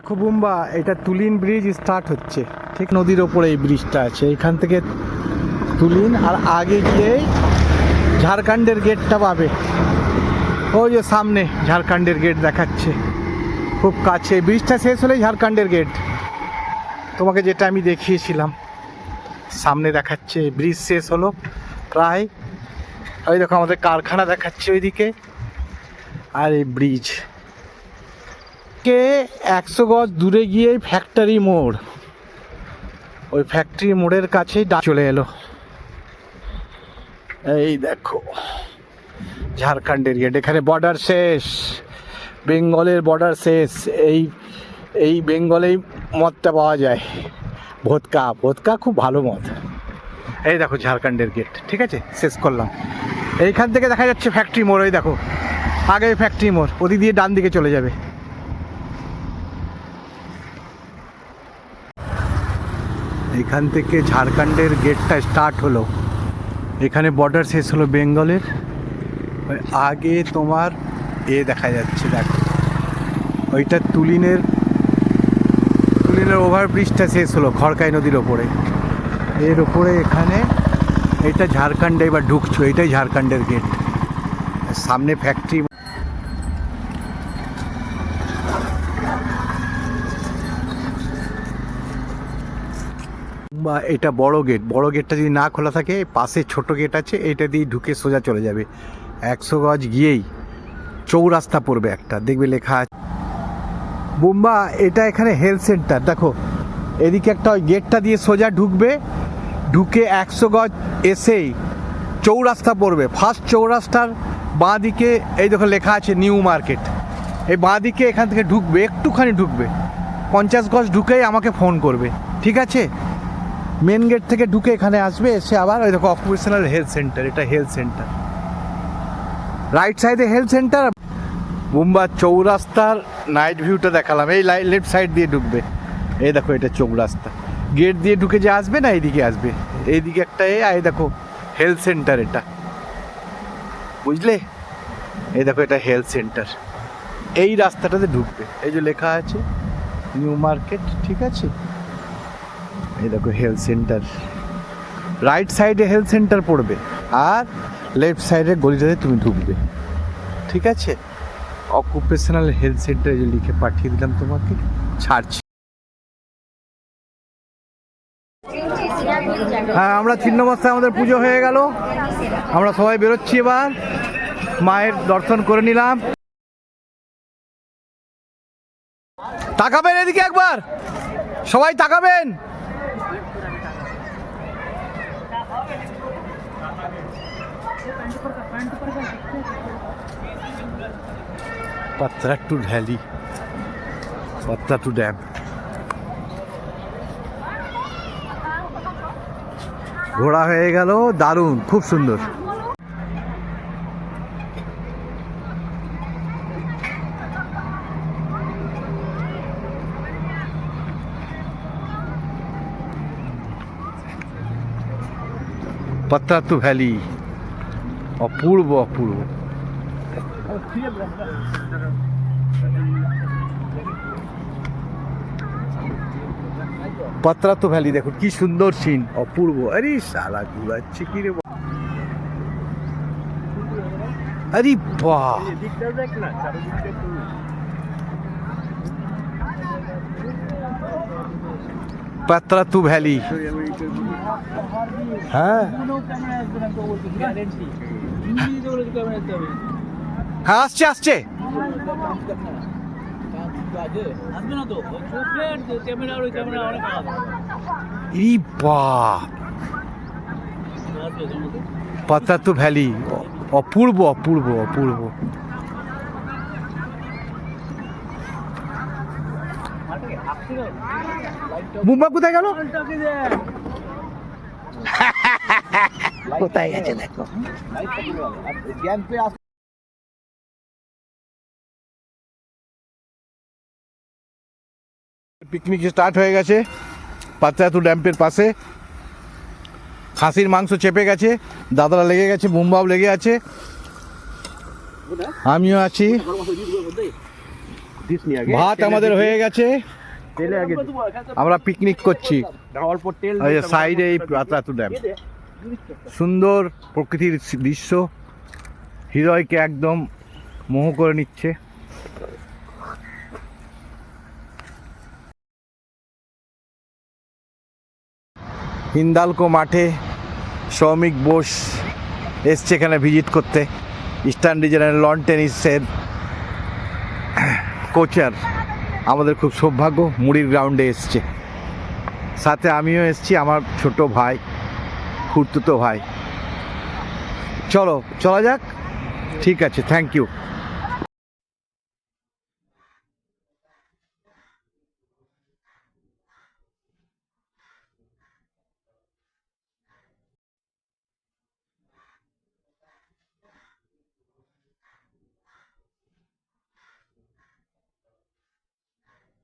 দেখো বুম্বা, এটা Tulin bridge start হচ্ছে, ঠিক নদীর ওপরে এই ব্রিজটা আছে। এখান থেকে তুলিন, আর আগে গিয়ে ঝাড়খণ্ডের গেটটা পাবে। ওই যে সামনে ঝাড়খণ্ডের গেট দেখাচ্ছে, খুব কাছে। ব্রিজটা শেষ হলেই ঝাড়খণ্ডের গেট, তোমাকে যেটা আমি দেখিয়েছিলাম সামনে দেখাচ্ছে। ব্রিজ শেষ হলো প্রায়। ওই দেখো আমাদের কারখানা দেখাচ্ছে ওইদিকে, আর এই ব্রিজ কে 100 গজ দূরে গিয়ে ফ্যাক্টরি মোড়, ওই ফ্যাক্টরি মোড়ের কাছেই চলে এলো। এই দেখো ঝাড়খণ্ডের গেট, এখানে বর্ডার শেষ, বেঙ্গলের বর্ডার শেষ। এই বেঙ্গলেই মদটা পাওয়া যায়, ভোদকা। ভোদকা খুব ভালো মদ। এই দেখো ঝাড়খণ্ডের গেট, ঠিক আছে, শেষ করলাম। এইখান থেকে দেখা যাচ্ছে ফ্যাক্টরি মোড়। ওই দেখো আগে ফ্যাক্টরি মোড়, ওদিক দিয়ে ডান দিকে চলে যাবে। এখান থেকে ঝাড়খণ্ডের গেটটা স্টার্ট হলো, এখানে বর্ডার শেষ হলো বেঙ্গলের। আগে তোমার দেখা যাচ্ছে, দেখো ওইটা তুলিনের ওভারব্রিজটা শেষ হলো খড়কাই নদীর ওপরে। এর ওপরে এখানে এটা ঝাড়খণ্ডে এবার ঢুকছো, এটাই ঝাড়খণ্ডের গেট। সামনে ফ্যাক্টরি। বা এটা বড় গেট, বড় গেটটা যদি না খোলা থাকে, পাশে ছোট গেট আছে, এটা দিয়ে ঢুকে সোজা চলে যাবে। 100 গজ গিয়েই চৌরাস্তা পড়বে একটা, দেখবে লেখা আছে বুম্বা। এটা এখানে হেলথ সেন্টার। দেখো এদিকে একটা ওই গেটটা দিয়ে সোজা ঢুকবে, ঢুকে 100 গজ এসেই চৌরাস্তা পড়বে। ফার্স্ট চৌরাস্তার বাঁ দিকে এই দেখো লেখা আছে নিউ মার্কেট। এই বাঁ দিকে এখান থেকে ঢুকবে, একটুখানি ঢুকবে, 50 গজ ঢুকেই আমাকে ফোন করবে, ঠিক আছে? মেন গেট থেকে ঢুকে এখানে আসবে, এসে আবার ওই দেখো অকুপেশনাল হেলথ সেন্টার, এটা হেলথ সেন্টার। রাইট সাইডে হেলথ সেন্টার। বুম্বা চৌরাস্তার নাইট ভিউটা দেখালাম। এই লেফট সাইড দিয়ে ঢুকবে, এই দেখো এটা চৌরাস্তা। গেট দিয়ে ঢুকে যে আসবে না, এইদিকে আসবে, এইদিকে একটা এই দেখো হেলথ সেন্টার, এটা বুঝলে? এই দেখো এটা হেলথ সেন্টার, এই রাস্তাটাতে ঢুকবে। এই যে লেখা আছে নিউ মার্কেট, ঠিক আছে? এই দেখো হেলথ সেন্টার, রাইট সাইডে হেলথ সেন্টার পড়বে, আর লেফট সাইডে গলিটাতে তুমি ঢুকবে, ঠিক আছে? অকুপেশনাল হেলথ সেন্টার যে লিখে পাঠিয়ে দিলাম তোমাকে, ছাড়ছি। হ্যাঁ, আমরা ছিন্নমস্তায় আমাদের পুজো হয়ে গেল, আমরা সবাই বেরোচ্ছি এবার। মায়ের দর্শন করে নিলাম। তাকাবেন এদিকে একবার, সবাই তাকাবেন। পাত্রাট্টু ভ্যালি, পাত্রাট্টু ড্যাম। ঘোরা হয়ে গেল, দারুণ, খুব সুন্দর। পাত্রাট্টু ভ্যালি অপূর্ব, অপূর্ব। পাত্রাট্টু ভ্যালি দেখুন কি সুন্দর সিন, অপূর্ব। আরে শালা ঘুরাচ্ছে কি রে, আরে বাহ, পাত্রাট্টু ভ্যালি। হ্যাঁ হ্যাঁ, আসছে আসছে। পাত্রাট্টু ভ্যালি অপূর্ব, অপূর্ব, অপূর্ব। মুম্বাই কোথায় গেল? কোথায় গেছে দেখো। পিকনিক স্টার্ট হয়ে গেছে পাত্রাট্টু ড্যাম্পের পাশে। খাসির মাংস চেপে গেছে, দাদারা লেগে গেছে, বুম্বাও লেগে আছে, আমিও আছি। ভাত আমাদের হয়ে গেছে, আমরা পিকনিক করছি। সাইডে এই পাতরাতু ড্যাম, সুন্দর প্রকৃতির দৃশ্য হৃদয়কে একদম মোহ করে নিচ্ছে। হিন্দালকো মাঠে শ্রমিক বোস এসছে এখানে ভিজিট করতে, ইস্টার্ন রিজনের লন টেনিসের কোচার। আমাদের খুব সৌভাগ্য, মুড়ির গ্রাউন্ডে এসছে, সাথে আমিও এসছি, আমার ছোট ভাই, খুড়তুতো ভাই। চলো চলা যাক, ঠিক আছে, থ্যাংক ইউ।